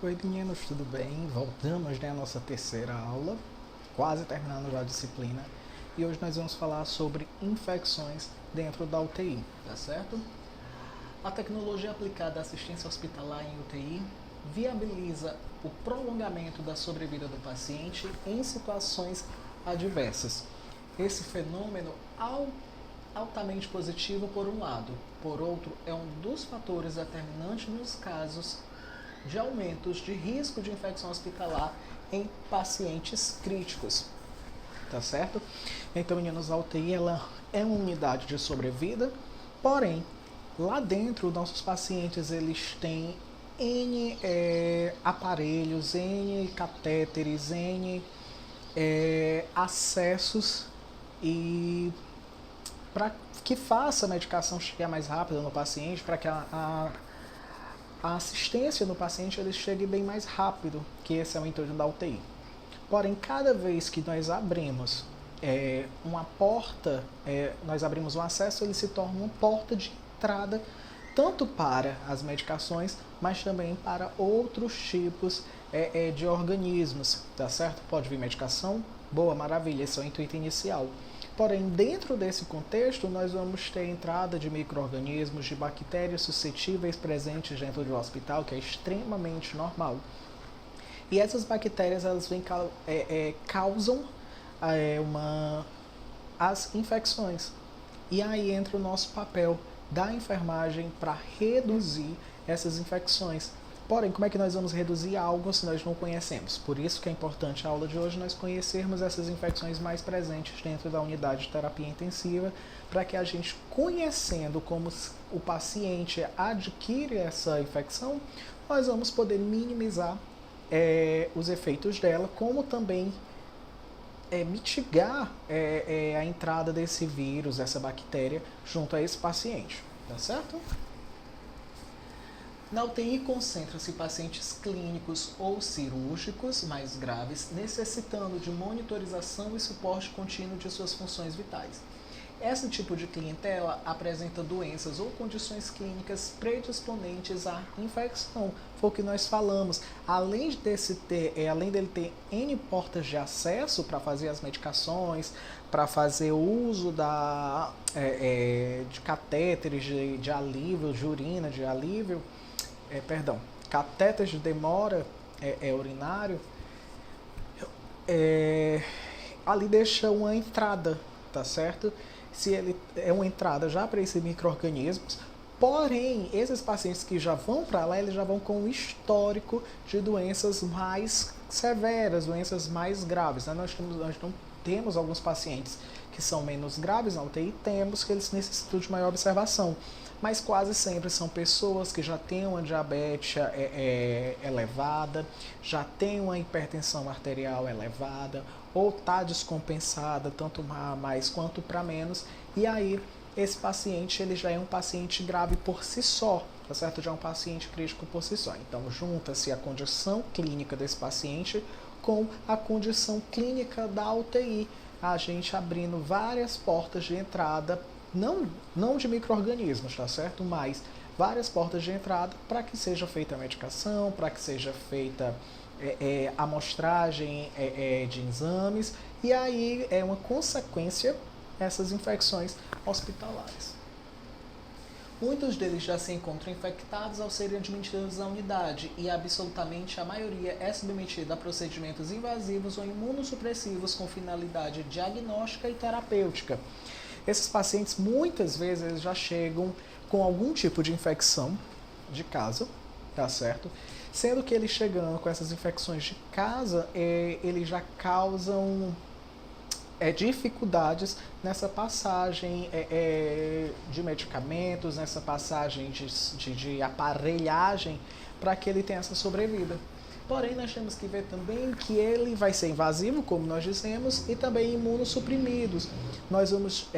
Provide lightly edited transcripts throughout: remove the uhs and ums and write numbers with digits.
Oi meninos, tudo bem? Voltamos, à nossa terceira aula, quase terminando já a disciplina. E hoje nós vamos falar sobre infecções dentro da UTI, tá certo? A tecnologia aplicada à assistência hospitalar em UTI viabiliza o prolongamento da sobrevida do paciente em situações adversas. Esse fenômeno altamente positivo por um lado, por outro, é um dos fatores determinantes nos casos de aumentos de risco de infecção hospitalar em pacientes críticos, tá certo? Então, meninos, a UTI ela é uma unidade de sobrevida, porém, lá dentro, nossos pacientes eles têm N aparelhos, N catéteres, N acessos e para que faça a medicação chegar mais rápido no paciente, para que a assistência no paciente ele chegue bem mais rápido, que esse é o intuito da UTI. Porém, cada vez que nós abrimos uma porta, nós abrimos um acesso, ele se torna uma porta de entrada tanto para as medicações, mas também para outros tipos de organismos, tá certo? Pode vir medicação, boa, maravilha, esse é o intuito inicial. Porém, dentro desse contexto, nós vamos ter entrada de micro-organismos, de bactérias suscetíveis presentes dentro do hospital, que é extremamente normal. E essas bactérias, elas causam as infecções. E aí entra o nosso papel da enfermagem para reduzir essas infecções. Porém, como é que nós vamos reduzir algo se nós não conhecemos? Por isso que é importante a aula de hoje nós conhecermos essas infecções mais presentes dentro da unidade de terapia intensiva, para que a gente, conhecendo como o paciente adquire essa infecção, nós vamos poder minimizar os efeitos dela, como também mitigar a entrada desse vírus, essa bactéria, junto a esse paciente, tá certo? Na UTI concentram-se pacientes clínicos ou cirúrgicos mais graves, necessitando de monitorização e suporte contínuo de suas funções vitais. Esse tipo de clientela apresenta doenças ou condições clínicas predisponentes à infecção. Foi o que nós falamos. Além dele ter N portas de acesso para fazer as medicações, para fazer o uso de catéteres de alívio, de urina, de alívio, catéteres de demora urinário, ali deixa uma entrada, tá certo? Se ele é uma entrada já para esses micro-organismos, porém, esses pacientes que já vão para lá, eles já vão com um histórico de doenças mais severas, doenças mais graves, né? Nós não temos alguns pacientes que são menos graves na UTI, temos que eles necessitam de maior observação, mas quase sempre são pessoas que já têm uma diabetes elevada, já têm uma hipertensão arterial elevada, ou está descompensada, tanto para mais quanto para menos, e aí esse paciente ele já é um paciente grave por si só, tá certo? Já é um paciente crítico por si só. Então, junta-se a condição clínica desse paciente com a condição clínica da UTI, a gente abrindo várias portas de entrada, não de micro-organismos, tá certo? Mas várias portas de entrada para que seja feita a medicação, para que seja feita amostragem de exames, e aí é uma consequência essas infecções hospitalares. Muitos deles já se encontram infectados ao serem admitidos à unidade e absolutamente a maioria é submetida a procedimentos invasivos ou imunossupressivos com finalidade diagnóstica e terapêutica. Esses pacientes muitas vezes eles já chegam com algum tipo de infecção de casa, tá certo? Sendo que eles chegando com essas infecções de casa, eles já causam dificuldades nessa passagem de medicamentos, nessa passagem de aparelhagem para que ele tenha essa sobrevida. Porém, nós temos que ver também que ele vai ser invasivo, como nós dissemos, e também imunossuprimidos. Nós vamos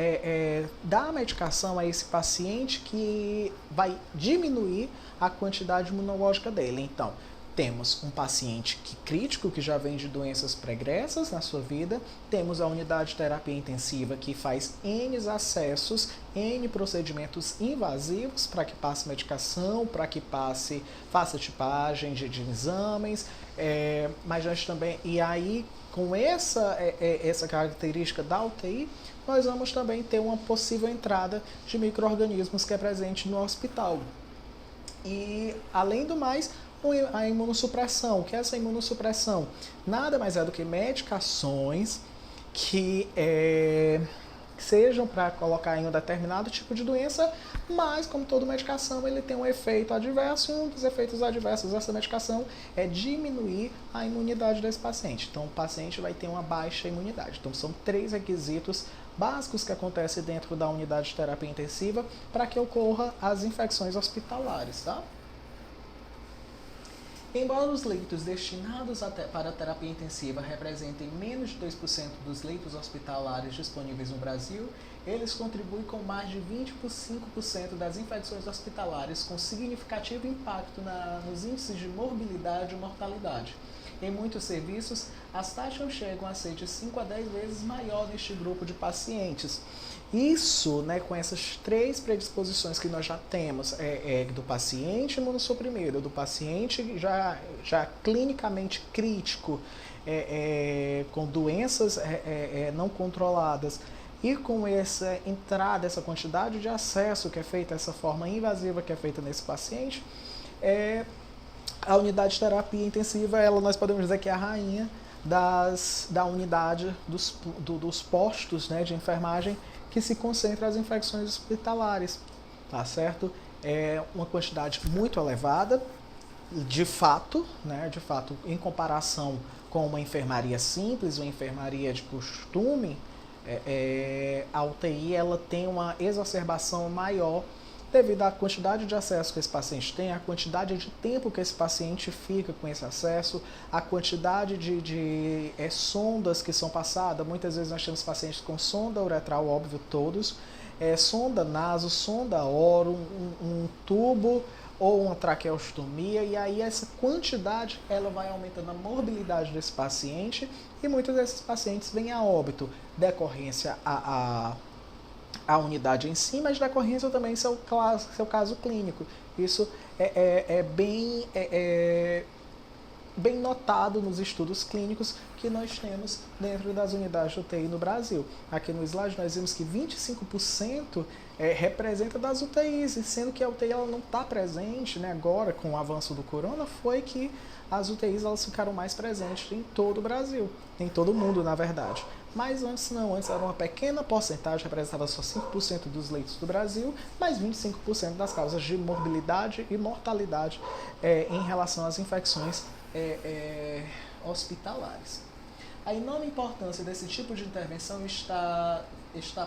dar a medicação a esse paciente que vai diminuir a quantidade imunológica dele. Então, temos um paciente crítico que já vem de doenças pregressas na sua vida, temos a unidade de terapia intensiva que faz N acessos, N procedimentos invasivos para que passe medicação, para que faça tipagem de exames, mas nós também, e aí com essa característica da UTI, nós vamos também ter uma possível entrada de micro-organismos que é presente no hospital. E, além do mais, a imunossupressão. O que é essa imunossupressão? Nada mais é do que medicações que sejam para colocar em um determinado tipo de doença, mas, como toda medicação, ele tem um efeito adverso, e um dos efeitos adversos dessa medicação é diminuir a imunidade desse paciente. Então, o paciente vai ter uma baixa imunidade. Então, são 3 requisitos básicos que acontecem dentro da unidade de terapia intensiva para que ocorra as infecções hospitalares, tá? Embora os leitos destinados para a terapia intensiva representem menos de 2% dos leitos hospitalares disponíveis no Brasil, eles contribuem com mais de 25% das infecções hospitalares, com significativo impacto nos índices de morbilidade e mortalidade. Em muitos serviços, as taxas chegam a ser de 5 a 10 vezes maior neste grupo de pacientes. Isso, né, com essas 3 predisposições que nós já temos, do paciente imunossuprimido, do paciente já clinicamente crítico, com doenças não controladas, e com essa entrada, essa quantidade de acesso que é feita, essa forma invasiva que é feita nesse paciente, a unidade de terapia intensiva, nós podemos dizer que é a rainha da unidade dos postos, né, de enfermagem que se concentra as infecções hospitalares, tá certo? É uma quantidade muito elevada, de fato, em comparação com uma enfermaria simples, uma enfermaria de costume, a UTI ela tem uma exacerbação maior devido à quantidade de acesso que esse paciente tem, a quantidade de tempo que esse paciente fica com esse acesso, a quantidade de sondas que são passadas. Muitas vezes nós temos pacientes com sonda uretral, óbvio, todos, sonda naso, sonda oro, um tubo ou uma traqueostomia, e aí essa quantidade ela vai aumentando a morbilidade desse paciente, e muitos desses pacientes vêm a óbito, decorrência a unidade em si, mas decorrência também seu caso clínico. Isso é bem notado nos estudos clínicos que nós temos dentro das unidades de UTI no Brasil. Aqui no slide nós vimos que 25% representa das UTIs, sendo que a UTI ela não está presente, né, agora com o avanço do corona, foi que as UTIs elas ficaram mais presentes em todo o Brasil, em todo o mundo, na verdade. Mas antes não, antes era uma pequena porcentagem, representava só 5% dos leitos do Brasil, mas 25% das causas de morbilidade e mortalidade em relação às infecções hospitalares. A enorme importância desse tipo de intervenção está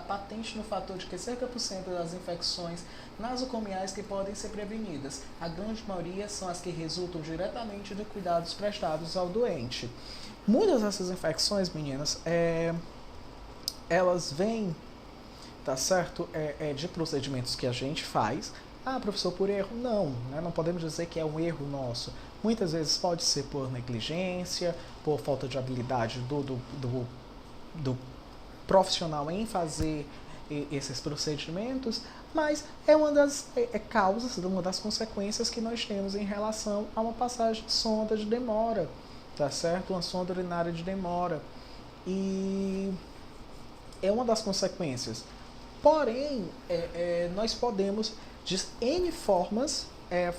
patente no fator de que cerca por cento das infecções nasocomiais que podem ser prevenidas. A grande maioria são as que resultam diretamente de cuidados prestados ao doente. Muitas dessas infecções, meninas, elas vêm, tá certo, de procedimentos que a gente faz. Ah, professor, por erro? Não, né? Não podemos dizer que é um erro nosso. Muitas vezes pode ser por negligência, por falta de habilidade do profissional em fazer esses procedimentos, mas é uma das causas, uma das consequências que nós temos em relação a uma passagem de sonda de demora, tá certo? Uma sonda urinária de demora. E é uma das consequências. Porém, nós podemos, de N formas,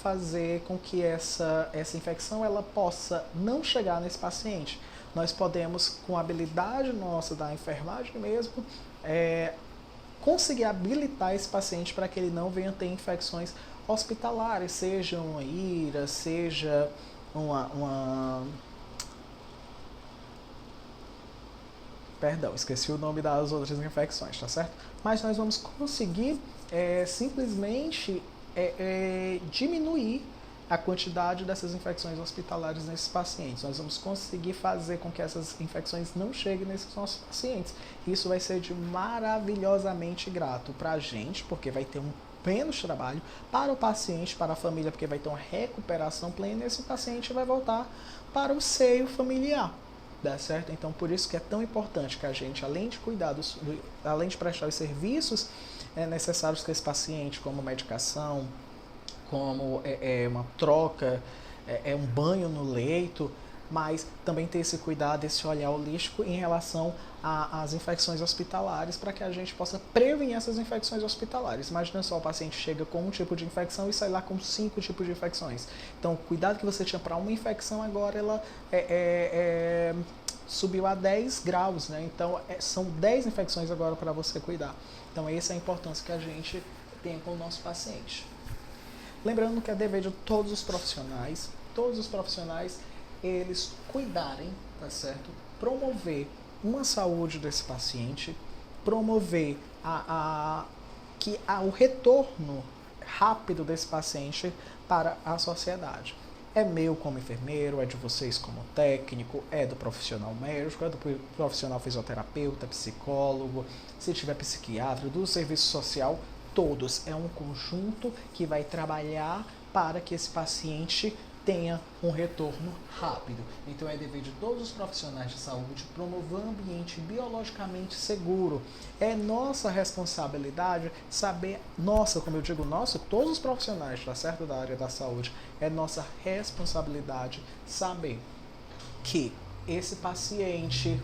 fazer com que essa infecção ela possa não chegar nesse paciente. Nós podemos, com a habilidade nossa da enfermagem mesmo, conseguir habilitar esse paciente para que ele não venha ter infecções hospitalares, seja uma IRA, seja Perdão, esqueci o nome das outras infecções, tá certo? Mas nós vamos conseguir simplesmente diminuir a quantidade dessas infecções hospitalares nesses pacientes. Nós vamos conseguir fazer com que essas infecções não cheguem nesses nossos pacientes. Isso vai ser de maravilhosamente grato para a gente, porque vai ter um menos trabalho para o paciente, para a família, porque vai ter uma recuperação plena e esse paciente vai voltar para o seio familiar. Dá certo? Então, por isso que é tão importante que a gente, além de cuidar além de prestar os serviços necessários com esse paciente, como medicação, como uma troca, um banho no leito, mas também ter esse cuidado, esse olhar holístico em relação às infecções hospitalares, para que a gente possa prevenir essas infecções hospitalares. Imagina só, o paciente chega com um tipo de infecção e sai lá com 5 tipos de infecções. Então, o cuidado que você tinha para uma infecção, agora ela subiu a 10 graus, né? Então, são 10 infecções agora para você cuidar. Então, essa é a importância que a gente tem com o nosso paciente. Lembrando que é dever de todos os profissionais, eles cuidarem, tá certo? Promover uma saúde desse paciente, promover o retorno rápido desse paciente para a sociedade. É meu como enfermeiro, é de vocês como técnico, é do profissional médico, é do profissional fisioterapeuta, psicólogo, se tiver psiquiatra, do serviço social, todos. É um conjunto que vai trabalhar para que esse paciente tenha um retorno rápido. Então é dever de todos os profissionais de saúde promover um ambiente biologicamente seguro. É nossa responsabilidade saber, como eu digo, todos os profissionais, tá certo, da área da saúde, é nossa responsabilidade saber que esse paciente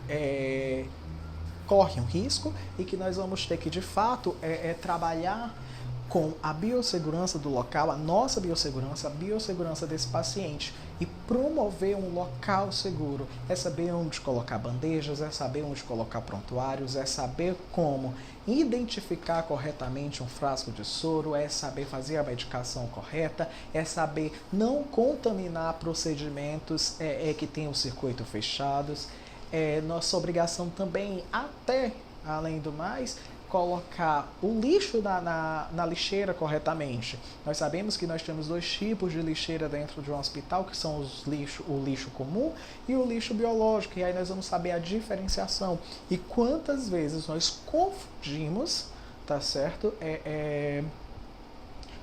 corre um risco e que nós vamos ter que, de fato, trabalhar com a biossegurança do local, a nossa biossegurança, a biossegurança desse paciente e promover um local seguro. É saber onde colocar bandejas, é saber onde colocar prontuários, é saber como identificar corretamente um frasco de soro, é saber fazer a medicação correta, é saber não contaminar procedimentos que tenham o circuito fechados. Nossa obrigação também, até além do mais, colocar o lixo na lixeira corretamente. Nós sabemos que nós temos 2 tipos de lixeira dentro de um hospital, que são o lixo comum e o lixo biológico, e aí nós vamos saber a diferenciação. E quantas vezes nós confundimos, tá certo?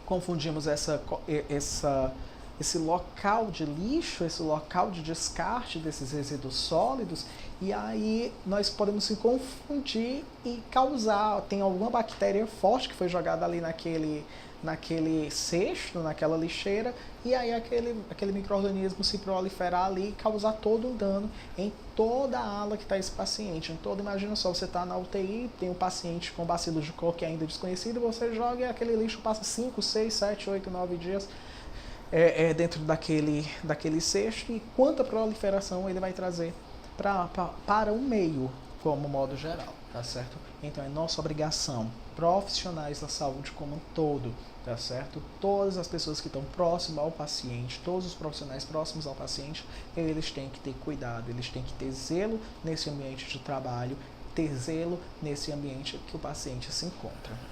Confundimos esse local de lixo, esse local de descarte desses resíduos sólidos, e aí nós podemos se confundir e causar, tem alguma bactéria forte que foi jogada ali naquele cesto, naquela lixeira, e aí aquele micro-organismo se proliferar ali e causar todo um dano em toda a ala que está esse paciente. Então, imagina só, você está na UTI, tem um paciente com bacilo de Koch ainda desconhecido, você joga e aquele lixo passa 5, 6, 7, 8, 9 dias dentro daquele cesto, e quanta proliferação ele vai trazer para o meio, como modo geral, tá certo? Então é nossa obrigação, profissionais da saúde como um todo, tá certo? Todas as pessoas que estão próximas ao paciente, todos os profissionais próximos ao paciente, eles têm que ter cuidado, eles têm que ter zelo nesse ambiente de trabalho, ter zelo nesse ambiente que o paciente se encontra.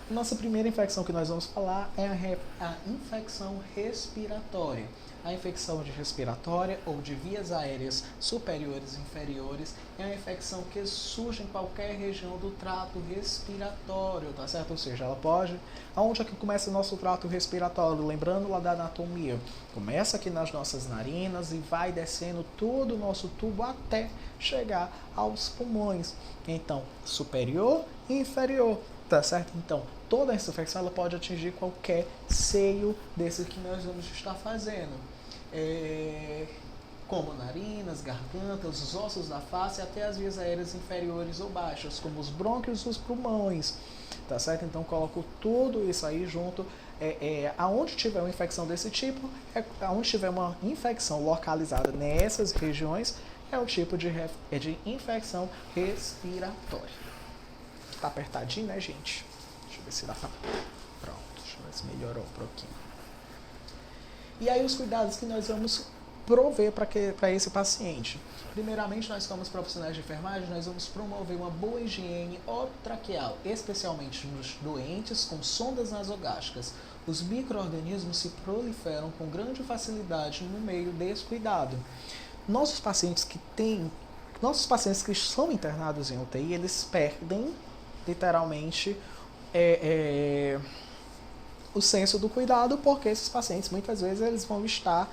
Nossa primeira infecção que nós vamos falar é a infecção respiratória. A infecção respiratória ou de vias aéreas superiores e inferiores é uma infecção que surge em qualquer região do trato respiratório, tá certo? Ou seja, ela pode... Aonde é que começa o nosso trato respiratório? Lembrando lá da anatomia. Começa aqui nas nossas narinas e vai descendo todo o nosso tubo até chegar aos pulmões. Então, superior e inferior. Tá certo? Então, toda essa infecção ela pode atingir qualquer seio desse que nós vamos estar fazendo. Como narinas, gargantas, os ossos da face, até as vias aéreas inferiores ou baixas, como os brônquios e os pulmões. Tá certo? Então, coloco tudo isso aí junto. Aonde tiver uma infecção desse tipo, aonde tiver uma infecção localizada nessas regiões, é o tipo de infecção respiratória. Tá apertadinho, né, gente? Deixa eu ver se dá pra... Pronto, deixa eu ver se melhorou um pouquinho. E aí os cuidados que nós vamos prover para esse paciente. Primeiramente, nós como profissionais de enfermagem, nós vamos promover uma boa higiene orotraqueal, especialmente nos doentes com sondas nasogástricas. Os micro-organismos se proliferam com grande facilidade no meio descuidado. Nossos pacientes que são internados em UTI, eles perdem literalmente o senso do cuidado, porque esses pacientes muitas vezes eles vão estar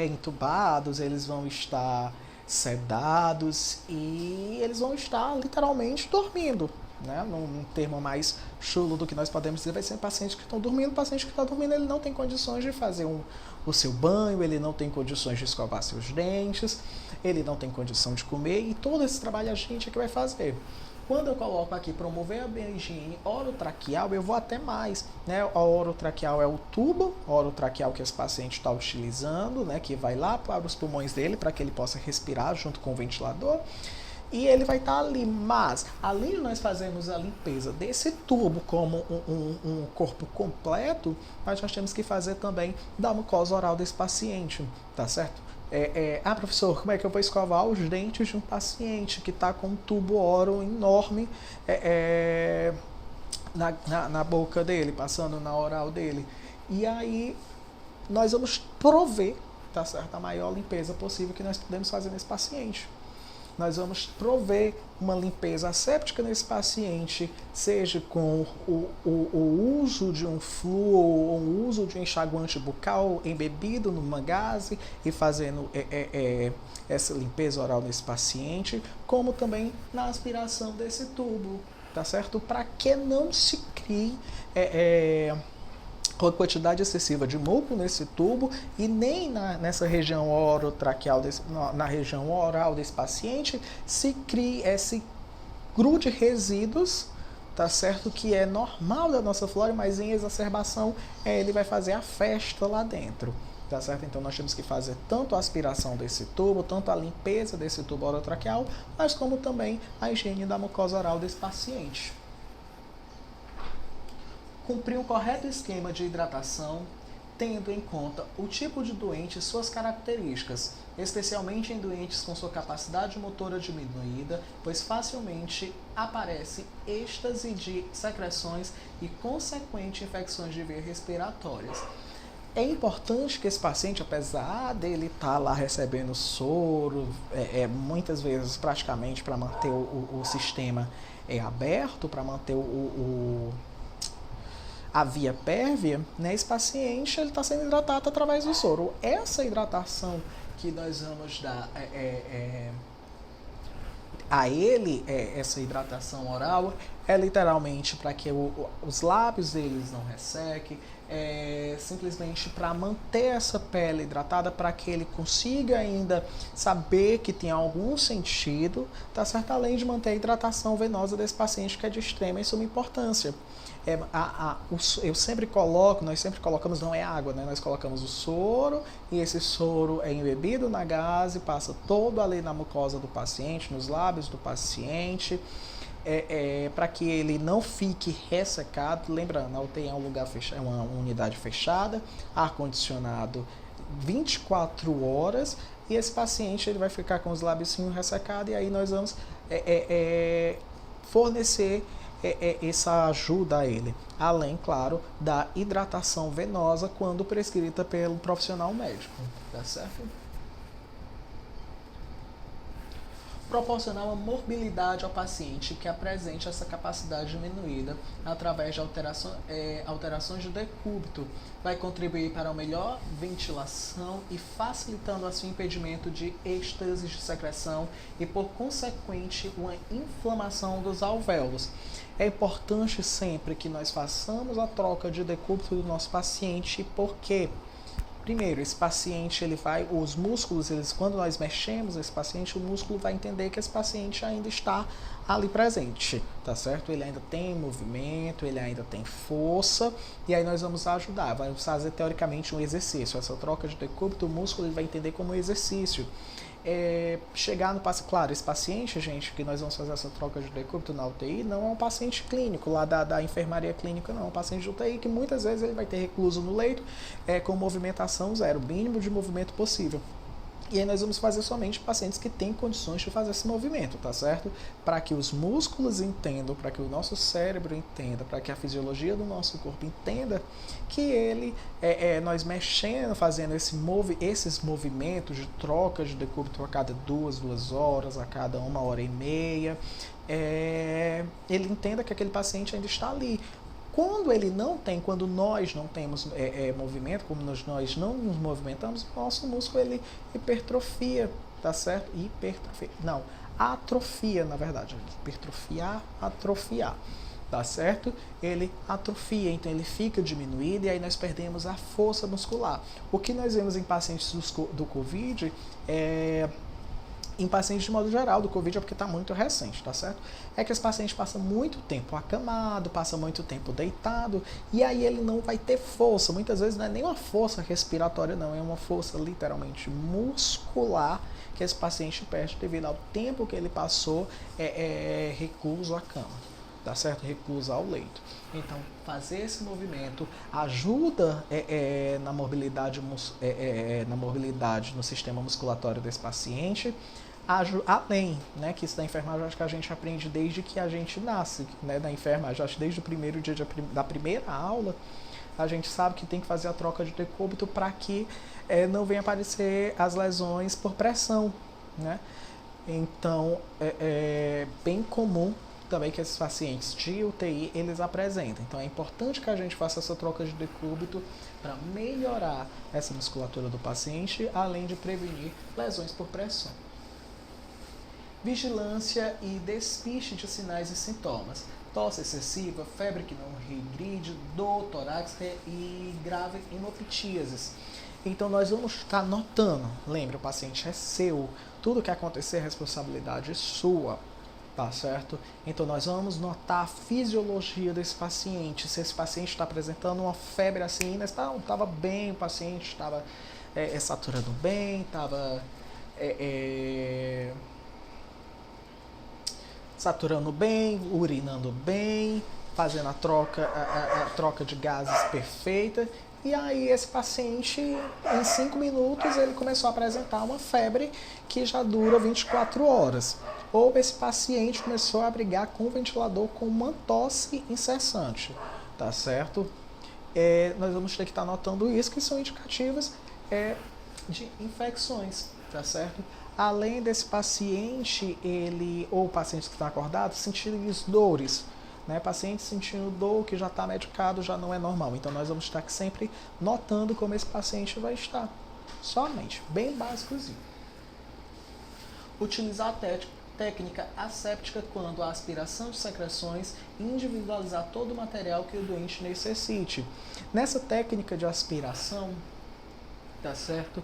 entubados, eles vão estar sedados e eles vão estar literalmente dormindo. Né? Num termo mais chulo do que nós podemos dizer, vai ser pacientes que estão dormindo. O paciente que está dormindo, ele não tem condições de fazer o seu banho, ele não tem condições de escovar seus dentes, ele não tem condição de comer, e todo esse trabalho a gente é que vai fazer. Quando eu coloco aqui promover a higiene orotraqueal, eu vou até mais. Né? A orotraqueal é o tubo orotraqueal que esse paciente está utilizando, né? Que vai lá para os pulmões dele, para que ele possa respirar junto com o ventilador. E ele vai estar ali, mas além de nós fazermos a limpeza desse tubo como um corpo completo, nós temos que fazer também da mucosa oral desse paciente, tá certo? Professor, como é que eu vou escovar os dentes de um paciente que está com um tubo oro enorme na boca dele, passando na oral dele? E aí nós vamos prover, tá certo, a maior limpeza possível que nós podemos fazer nesse paciente. Nós vamos prover uma limpeza asséptica nesse paciente, seja com o uso de um flúor ou o uso de um enxaguante bucal embebido numa gaze e fazendo essa limpeza oral nesse paciente, como também na aspiração desse tubo, tá certo? Para que não se crie com a quantidade excessiva de muco nesse tubo e nem nessa região orotraqueal, na região oral desse paciente, se crie esse grude de resíduos, tá certo? Que é normal da nossa flora, mas em exacerbação ele vai fazer a festa lá dentro, tá certo? Então nós temos que fazer tanto a aspiração desse tubo, tanto a limpeza desse tubo orotraqueal, mas como também a higiene da mucosa oral desse paciente. Cumprir um correto esquema de hidratação, tendo em conta o tipo de doente e suas características, especialmente em doentes com sua capacidade motora diminuída, pois facilmente aparece êxtase de secreções e consequente infecções de vias respiratórias. É importante que esse paciente, apesar dele estar lá recebendo soro, muitas vezes praticamente para manter o sistema aberto, para manter a via pérvia, né, esse paciente está sendo hidratado através do soro. Essa hidratação que nós vamos dar a ele, essa hidratação oral, é literalmente para que os lábios deles não ressequem, simplesmente para manter essa pele hidratada, para que ele consiga ainda saber que tem algum sentido, tá certo? Além de manter a hidratação venosa desse paciente, que é de extrema e suma importância. Eu sempre coloco, nós sempre colocamos, não é água, né? Nós colocamos o soro e esse soro é embebido na gaze, passa todo ali na mucosa do paciente, nos lábios do paciente, para que ele não fique ressecado. Lembrando, a UTI é um lugar fechado, é uma unidade fechada, ar-condicionado 24 horas, e esse paciente ele vai ficar com os lábios ressecados, e aí nós vamos fornecer essa ajuda a ele, além, claro, da hidratação venosa quando prescrita pelo profissional médico, tá certo? Proporcionar uma mobilidade ao paciente que apresente essa capacidade diminuída através de alterações de decúbito, vai contribuir para uma melhor ventilação e facilitando assim o impedimento de êxtase de secreção e, por consequente, uma inflamação dos alvéolos. É importante sempre que nós façamos a troca de decúbito do nosso paciente, porque primeiro, esse paciente, os músculos, quando nós mexemos esse paciente, o músculo vai entender que esse paciente ainda está ali presente, tá certo? Ele ainda tem movimento, ele ainda tem força, e aí nós vamos ajudar, vamos fazer teoricamente um exercício. Essa troca de decúbito, o músculo ele vai entender como um exercício. Chegar no paciente, claro, esse paciente, gente, que nós vamos fazer essa troca de decúbito na UTI, não é um paciente clínico, lá da enfermaria clínica, não, é um paciente de UTI que muitas vezes ele vai ter recluso no leito, com movimentação zero, o mínimo de movimento possível. E aí nós vamos fazer somente pacientes que têm condições de fazer esse movimento, tá certo? Para que os músculos entendam, para que o nosso cérebro entenda, para que a fisiologia do nosso corpo entenda que nós mexendo, fazendo esses movimentos de troca de decúbito a cada 2 horas, a cada 1h30, ele entenda que aquele paciente ainda está ali. Quando nós não temos movimento, como nós não nos movimentamos, o nosso músculo ele hipertrofia, tá certo? Atrofia, na verdade. Hipertrofiar, atrofiar, tá certo? Ele atrofia, então ele fica diminuído e aí nós perdemos a força muscular. O que nós vemos em pacientes do COVID em pacientes de modo geral do COVID, é porque está muito recente, tá certo? É que esse paciente passa muito tempo acamado, passa muito tempo deitado, e aí ele não vai ter força. Muitas vezes não é nem uma força respiratória, não, é uma força literalmente muscular que esse paciente perde devido ao tempo que ele passou recluso à cama, tá certo? Recluso ao leito. Então, fazer esse movimento ajuda na mobilidade no sistema musculatório desse paciente, além, né, que isso da enfermagem acho que a gente aprende desde que a gente nasce, né, da enfermagem, acho que desde o primeiro dia da primeira aula, a gente sabe que tem que fazer a troca de decúbito para que não venha aparecer as lesões por pressão, né? Então, é bem comum também que esses pacientes de UTI eles apresentam. Então é importante que a gente faça essa troca de decúbito para melhorar essa musculatura do paciente, além de prevenir lesões por pressão. Vigilância e despiste de sinais e sintomas. Tosse excessiva, febre que não regride, dor torácica e grave hemoptíase. Então nós vamos estar notando, lembra, o paciente é seu, tudo que acontecer é responsabilidade sua. Tá certo? Então nós vamos notar a fisiologia desse paciente. Se esse paciente está apresentando uma febre assim, estava bem, o paciente estava saturando bem, estava saturando bem, urinando bem, fazendo a troca de gases perfeita. E aí esse paciente, em 5 minutos, ele começou a apresentar uma febre que já dura 24 horas. Ou esse paciente começou a brigar com o ventilador com uma tosse incessante, tá certo? Nós vamos ter que estar notando isso, que são indicativas de infecções, tá certo? Além desse paciente, ou pacientes que estão acordados, sentindo dores, né? Paciente sentindo dor que já está medicado já não é normal. Então nós vamos estar sempre notando como esse paciente vai estar. Somente, bem básicozinho. Utilizar a técnica asséptica quando a aspiração de secreções e individualizar todo o material que o doente necessite. Nessa técnica de aspiração, tá certo?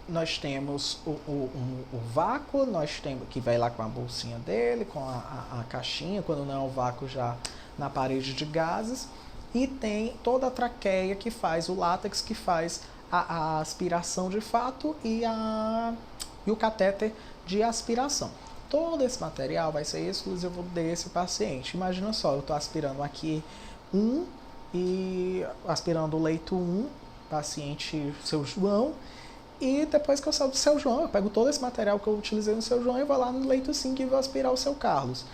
Nós temos o vácuo, nós temos que vai lá com a bolsinha dele, com a caixinha, quando não é o vácuo já na parede de gases, e tem toda a traqueia que faz, o látex que faz a aspiração de fato e o catéter de aspiração. Todo esse material vai ser exclusivo desse paciente. Imagina só, eu estou aspirando aqui e aspirando o leito 1, paciente seu João, e depois que eu saio do seu João, eu pego todo esse material que eu utilizei no seu João e vou lá no leito 5 e vou aspirar o seu Carlos.